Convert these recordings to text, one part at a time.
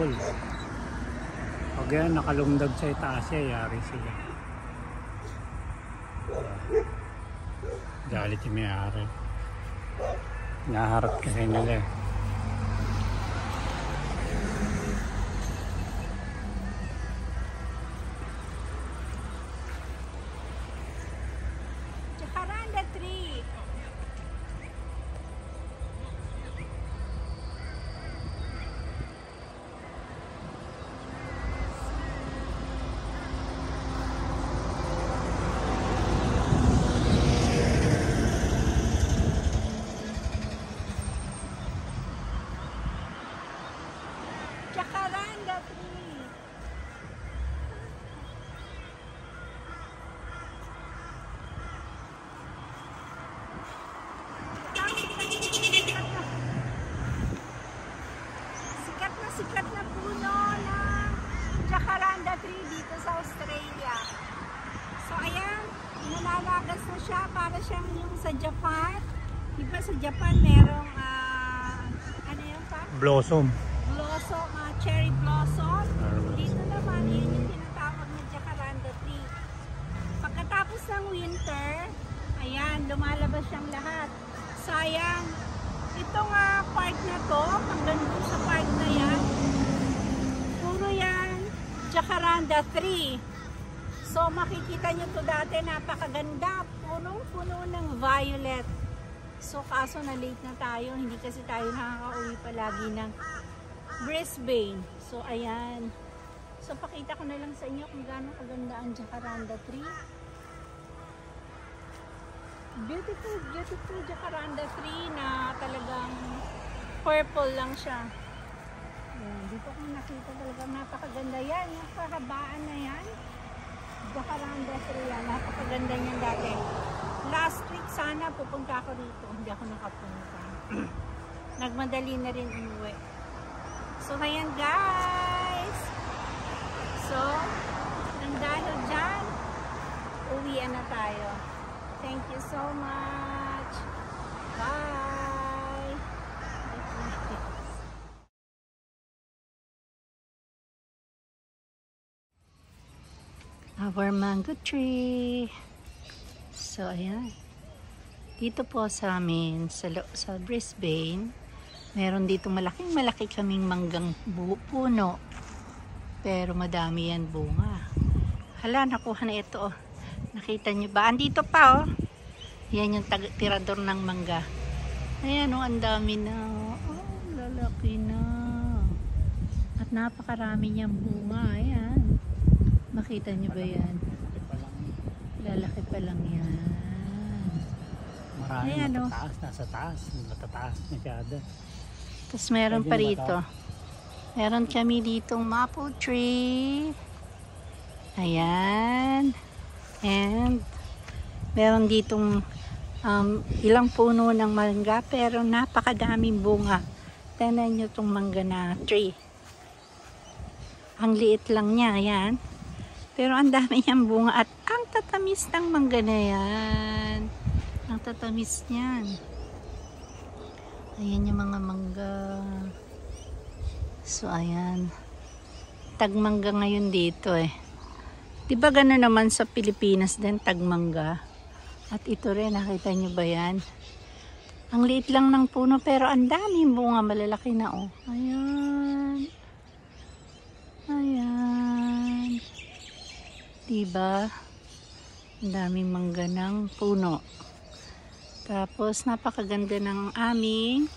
ball. Pag yan nakalungdag sa itaas yari sila. Galit yung may-ari. Naharap kasi nila eh. Jacaranda tree. Jacaranda tree. Sikat na puno ng Jacaranda tree dito sa Australia. So ayan, nalalagas na siya para siyang yung sa Japan. Diba sa Japan merong ano yun pa? Blossom. Blossom, cherry blossom. Dito naman, yun yung tinatawag na Jacaranda tree. Pagkatapos ng winter, ayan, lumalabas siyang lahat. Sayang, itong part na to, hanggang dun sa part na yan, puro yan Jacaranda tree. So makikita nyo to dati, napakaganda, punong-puno ng violet. So kaso na late na tayo, hindi kasi tayo nakaka-uwi palagi ng Brisbane. So ayan. So pakita ko na lang sa inyo kung gaano kaganda ang Jacaranda tree. Beautiful, beautiful Jacaranda tree na talagang purple lang siya. Ayan, dito ko nakita talagang napakaganda yan. Yung kahabaan na yan. Jacaranda tree yan. Napakaganda niyan dati. Last week sana pupunta ako rito. Hindi ako nakapunta. Nagmadali na rin umuwi. So ayan guys. So, nang dahil dyan, uwian na tayo. Thank you so much. Bye. Our mango tree. So ayan. Dito po sa amin sa Brisbane, meron dito malaki kaming manggang puno. Pero madami yan bunga. Hala, nakuha na ito oh. Nakita nyo ba? Andito pa oh. Yan yung tirador ng mangga. Ayan oh, ang dami na. Oh, lalaki na. At napakarami niyang bunga. Ayan. Makita nyo ba yan? Lalaki pa lang yan. Marami ayan, matataas. Nasa taas. Matataas masyado. Tapos meron pa rito. Meron kami ditong maple tree. Ayan. And meron ditong ilang puno ng mangga pero napakadaming bunga. Tingnan nyo itong mangga na tree. Ang liit lang niya. Ayan. Pero ang dami niyang bunga at ang tatamis ng mangga na yan. Ang tatamis niyan. Ayan yung mga mangga. So ayan. Tagmangga ngayon dito eh. Diba gano'n naman sa Pilipinas din, tagmangga? At ito rin, nakita nyo ba yan? Ang liit lang ng puno pero ang daming bunga, malalaki na oh. Ayan. Ayan. Diba? Ang daming mangga ng puno. Tapos napakaganda ng aming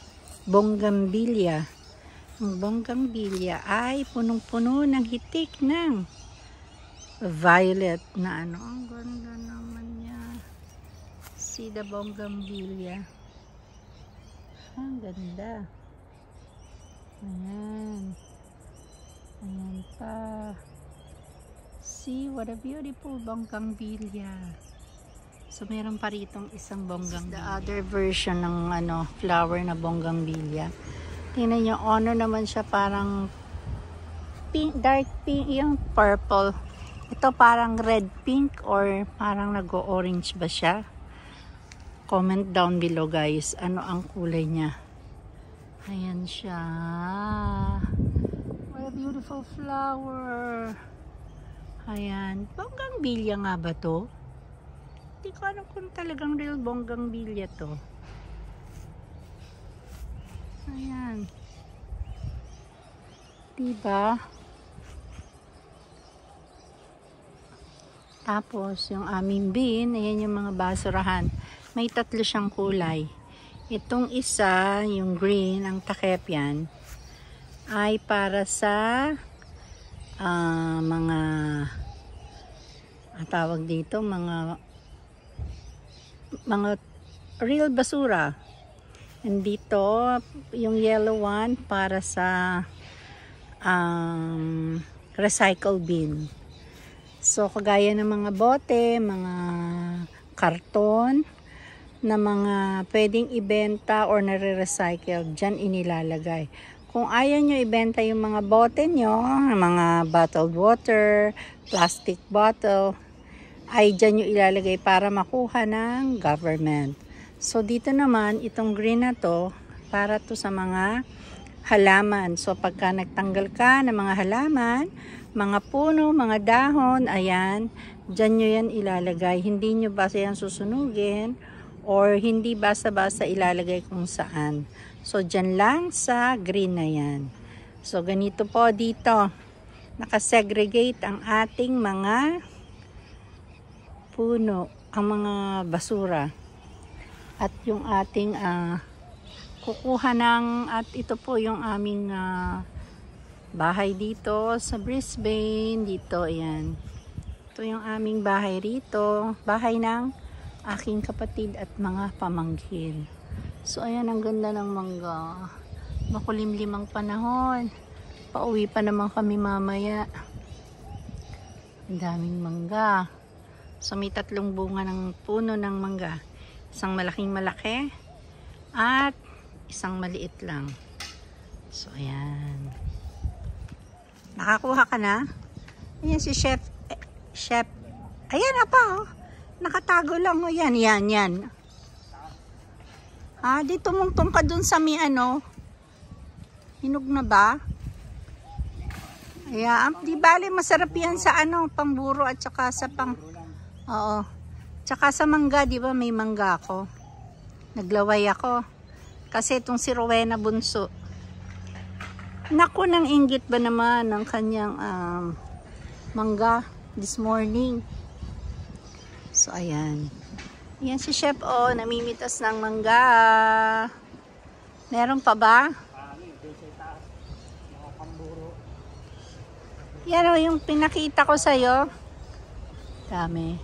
bonggambilya. Ang bonggambilya ay punong-puno ng hitik ng violet na ano. Ang ganda naman niya. See the bonggambilya. Ang ganda. Ayan. Ayan pa. See what a beautiful bonggambilya. So meron pa ritong isang bonggambilya. The other version ng ano, flower na bonggambilya. Tingnan nyo, ano naman siya, parang pink, dark pink, yung purple. Ito parang red pink or parang nag-orange ba siya? Comment down below guys, ano ang kulay niya. Ayan siya. What a beautiful flower. Ayan. Bonggambilya nga ba to? Hindi ko alam kung talagang real bonggambilya to. Ayan. Diba? Tapos, yung aming bin, ayan yung mga basurahan. May 3 siyang kulay. Itong isa, yung green, ang takip yan, ay para sa mga, ang tawag dito, mga real basura. And dito, yung yellow one, para sa recycle bin. So, kagaya ng mga bote, mga karton, na mga pwedeng ibenta or nare-recycle, dyan inilalagay. Kung ayaw nyo ibenta yung mga bote nyo, mga bottled water, plastic bottle, ay dyan nyo ilalagay para makuha ng government. So, dito naman, itong green na to, para to sa mga halaman. So, pagka nagtanggal ka ng mga halaman, mga puno, mga dahon, ayan, dyan nyo yan ilalagay. Hindi nyo basta yan susunugin or hindi basta-basta ilalagay kung saan. So, dyan lang sa green na yan. So, ganito po dito. Nakasegregate ang ating mga puno, ang mga basura. At yung ating kukuha ng, at ito po yung aming bahay dito sa Brisbane. Dito, ayan. Ito yung aming bahay rito. Bahay ng aking kapatid at mga pamangkin. So, ayan, ang ganda ng mangga. Makulimlim ang panahon. Pauwi pa naman kami mamaya. Ang daming mangga. So, may 3 bunga ng puno ng mangga. Isang malaking malaki at isang maliit lang. So, ayan. Nakakuha ka na? Ayan si Chef. Chef. Ayan na pa, oh. Nakatago lang, oh. Yan. Di tumungtong ka dun sa may ano. Hinog na ba? Ayan. Di bale, masarap yan sa ano, pamburo at saka sa pang... Oo. Tsaka sa mangga, di ba may mangga ako? Naglaway ako. Kasi itong si Rowena bunso. Naku, nang inggit ba naman ng kanyang mangga this morning. So, ayan. Ayan si Chef, oh, namimitas ng mangga. Meron pa ba? Yan, oh, yung pinakita ko sa'yo. Dami.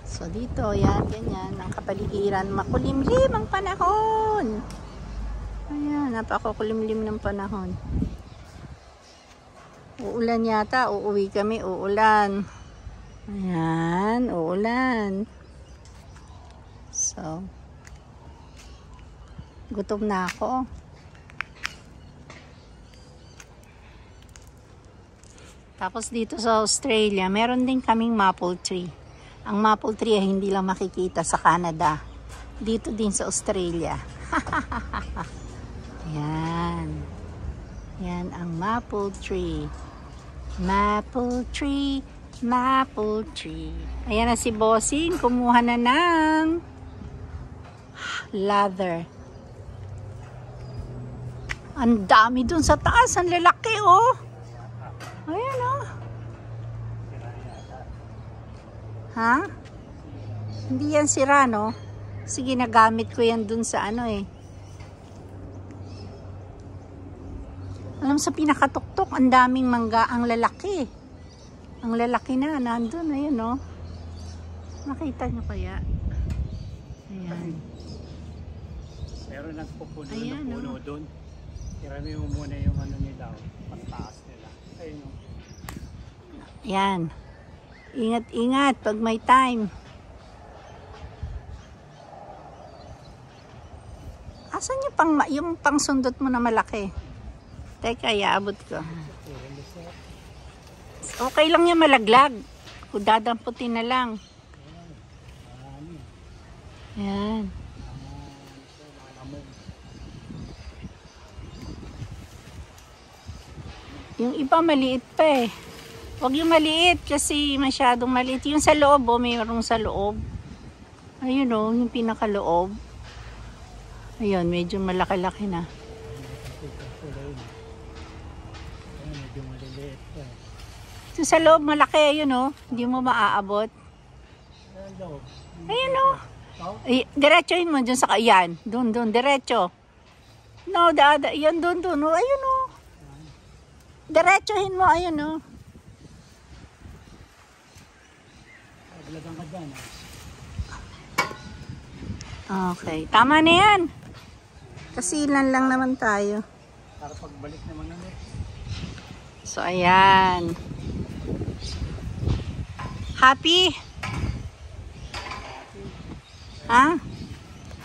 So, dito, yan, ganyan, ang kapaligiran. Makulimlim ang panahon. Ayan, napakulimlim ng panahon. Uulan yata, uuwi kami, uulan. Ayan, uulan. So, gutom na ako. Tapos dito sa Australia, meron din kaming maple tree. Ang maple tree ay hindi lang makikita sa Canada. Dito din sa Australia. Yan. Yan ang maple tree. Maple tree, maple tree. Ayan na si Bossing. Kumuha na ng lather. Ang dami dun sa taas. Ang lalaki, oh. Ayan, oh. Ha? Hindi yan sira, no? Sige, nagamit ko yan dun sa ano eh. Alam, sa pinakatuktok, ang daming mangga, ang lalaki. Ang lalaki na, nandun, ayun, no? Nakita nyo kaya? Ayan. Pero nagpupuno Ayan, ng puno doon. Tirami mo muna yung ano nila, pagtaas nila. Ayun, no? Ayan. Ingat-ingat pag may time. Asan yung pang sundot mo na malaki? Teka, iaabot ko. Okay lang yan malaglag. Kung dadamputin na lang. Ayan. Yung iba maliit pa eh. Huwag yung maliit kasi masyadong maliit. Yung sa loob, oh, mayroong sa loob. Ayun oh, yung pinakaloob. Ayun, medyo malaki-laki na. Medyo maliliit pa. So, sa loob malaki, ayun oh. Hindi mo maaabot. Ayun oh. Diretsohin mo dun sa yan. Dun, diretso. No, yan dun. Oh, ayun oh. Diretsohin mo, ayun oh. Paglagan ka dyan. Okay, tama na yan. Kasi ilan lang naman tayo. Para pagbalik naman ulit. So, ayan. Happy? Ha?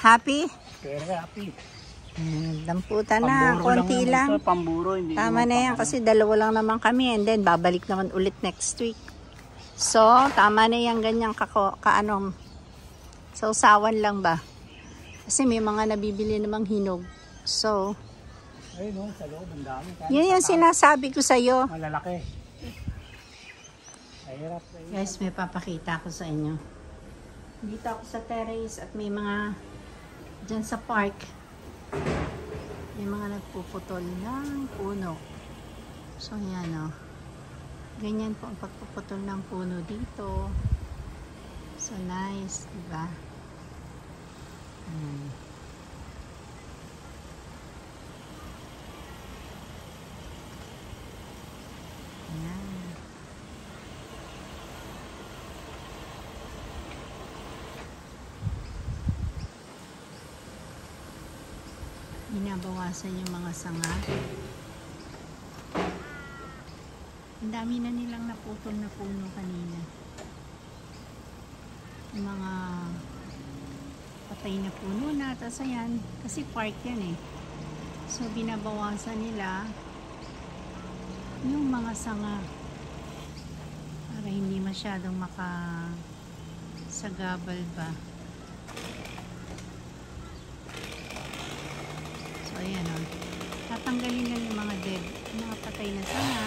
Happy? Very happy. Damputan na, konti lang. Pamburo, hindi Tama na yan kasi dalawa lang naman kami and then babalik naman ulit next week. So, tama na yan ganyang sausawan lang ba? Kasi may mga nabibili namang hinog. So, ayun sa loob, ang dami. Yun yung sinasabi ko sa'yo. Malalaki. Mahirap. Guys, may papakita ko sa inyo. Dito ako sa terrace at may mga dyan sa park. May mga nagpuputol ng puno. So, yan o. Ganyan po ang pagpuputol ng puno dito. So, nice. Diba? Ayan. Binabawasan yung mga sanga. Ang dami na nilang naputol na puno kanina. Yung mga patay na puno na. Tapos ayan, kasi park yan eh. So binabawasan nila yung mga sanga para hindi masyadong makasagabal ba. So ayan o. Tatanggalin lang yung mga dead, mga patay na sanga.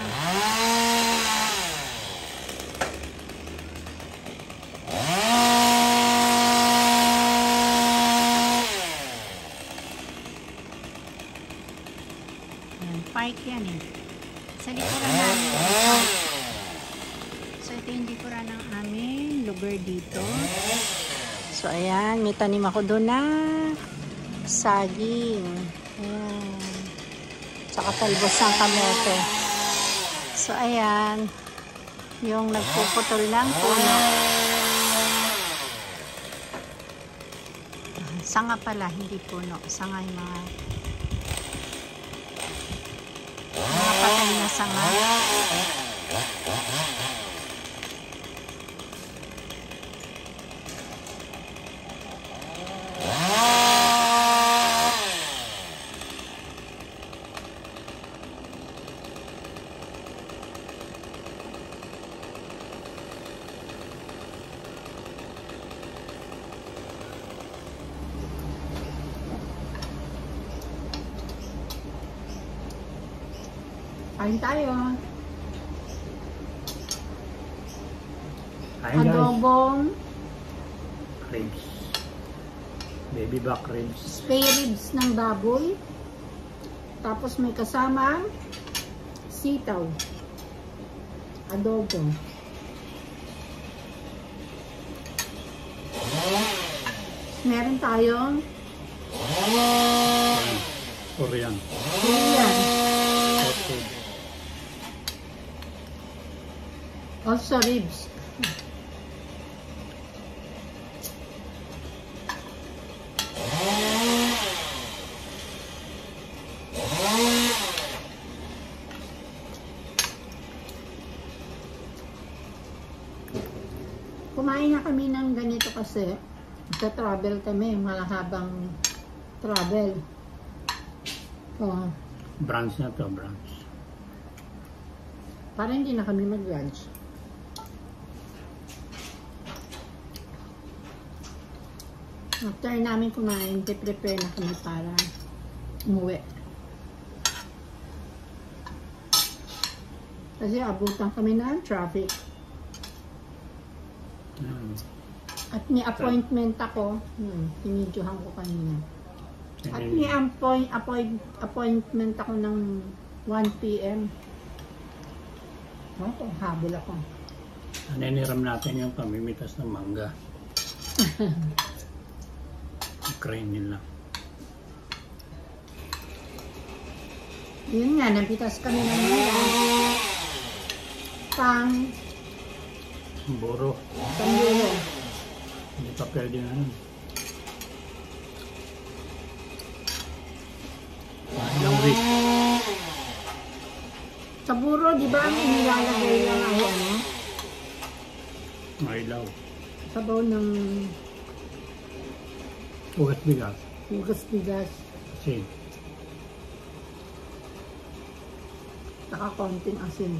Park yan eh. Sa likuran namin. So ito yung likuran ng aming lugar dito. So ayan, may tanim ako doon na saging. Ayan. Tsaka talbos ng kamote. So ayan, yung nagpuputol ng puno. Sanga pala, hindi puno. Sanga yung mga patay na sanga. Kain tayo. Adobong ribs. Baby back ribs. spare ribs ng baboy. Tapos may kasama sitaw. Adobo. Meron tayong Korean. Korean. Okay. Also ribs. Kumain na kami ng ganito kasi sa travel kami, malahabang travel. Oh, Brunch na to, brunch. para hindi na kami mag-lunch. After namin kumain, prepare na kami para umuwi. Kasi abutan kami ng traffic. Hmm. At may appointment ako. Pinidyohan ko kanina. At may appointment ako ng 1 p.m. Oh, habol ako. Naniniram natin yung pamimitas ng mangga. Ukraine nila. Yun nga, napitas kami ng mga pang Buro. pamburo. Hindi pa pwede na nun. Ilang week. Sa buro, di ba ang inilalagay lang ay ano? Mailaw. Sabaw ng Ugat bigas. bigas, Kasi saka konting asin.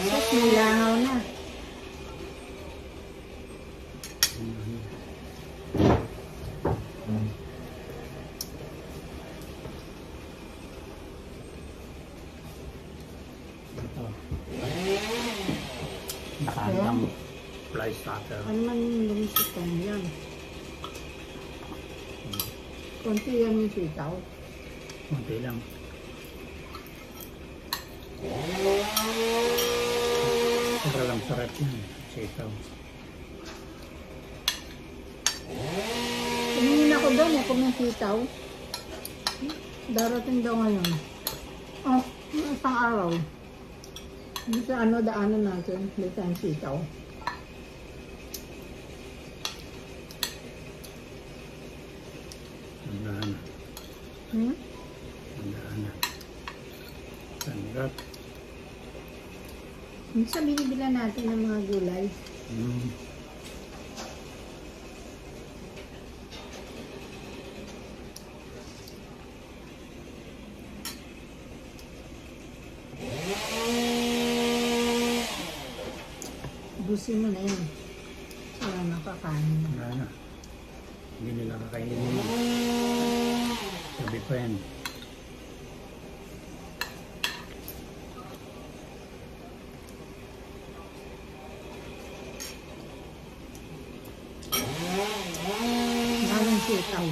Tapos may langaw na. ito. Nakahandang fly starter. Ano man yung lumisipan yan? Konti yan yung sitaw. Kunti lang. Sobrang sarap yan. Sitaw. Tumingin ako doon kung may sitaw. Darating daw ngayon. Oh, isang araw. Hindi sa ano, daanan natin. May tayong sitaw. Tandaan na. Hmm? Tandaan na. Tanggap. Minsan binibilan natin ng mga gulay. Hmm. Busin mo na yan. Wala nakakain. Wala na. Hindi nila kakainin. Sabi pa yan. Maraming sitaw.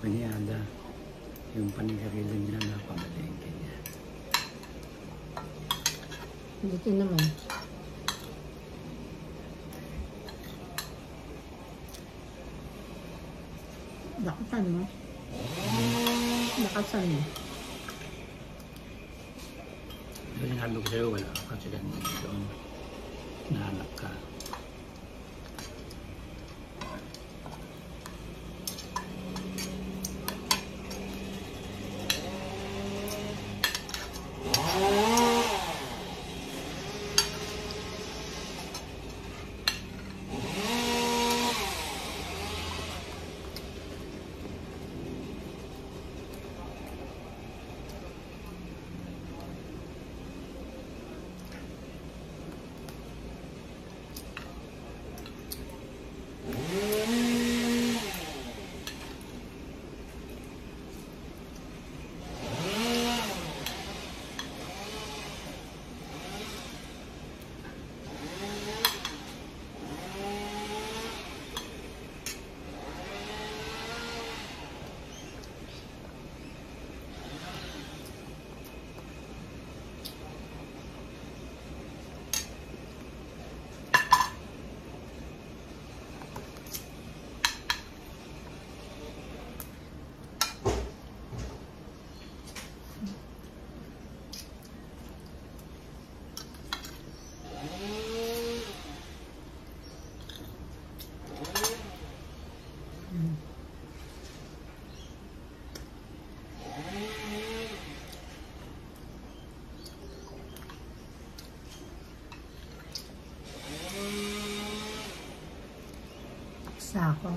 Panyada. Yung panigarilan nila na pamalengke niya. Dito naman. Lakasan mo. Lakasan mo. Yung halog sa'yo, wala ka kasi ganun doon. Nahanap ka. Sako.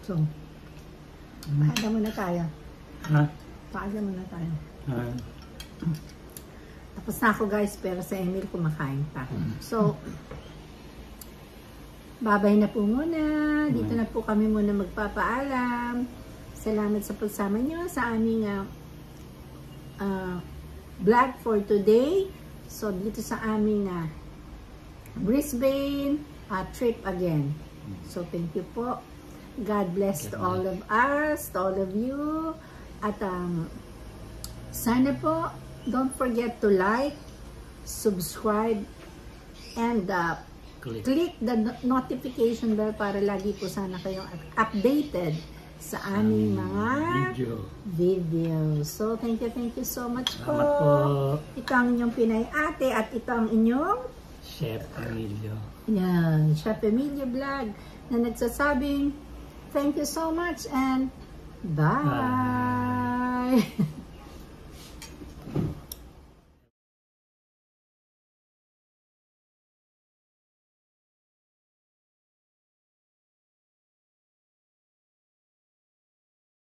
So, paada muna tayo. Ha? Paada muna tayo. Ah, Tapos na ako guys, pero sa Emil kumakain pa. So, babay na po muna. Dito na po kami muna magpapaalam. Salamat sa pagsama nyo sa aming vlog for today. So, dito sa aming Brisbane trip again. So, thank you po. God bless to all of us, to all of you. At sana po, don't forget to like, subscribe, and click the notification bell para lagi po sana kayong updated sa aming mga videos. So, thank you so much po. salamat po. Ito ang inyong Pinay Ate at ito ang inyong Chef Emilio. yan, Chef Emilio Vlog na nagsasabing thank you so much and bye.